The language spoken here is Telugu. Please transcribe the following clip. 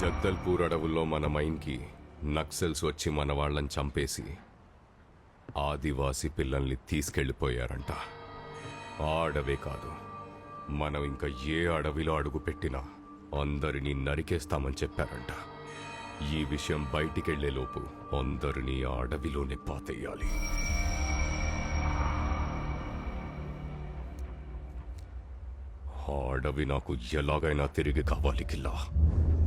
జగదల్పూర్ అడవుల్లో మన మైన్కి నక్సల్స్ వచ్చి మన వాళ్ళని చంపేసి ఆదివాసి పిల్లల్ని తీసుకెళ్ళిపోయారంట. ఆ అడవే కాదు, మనం ఇంకా ఏ అడవిలో అడుగు పెట్టినా అందరినీ నరికేస్తామని చెప్పారంట. ఈ విషయం బయటికెళ్లేలోపు అందరినీ ఆ అడవిలోనే పాతేయాలి. ఆ అడవి నాకు ఎలాగైనా తిరిగి కావాలి కిల్లా.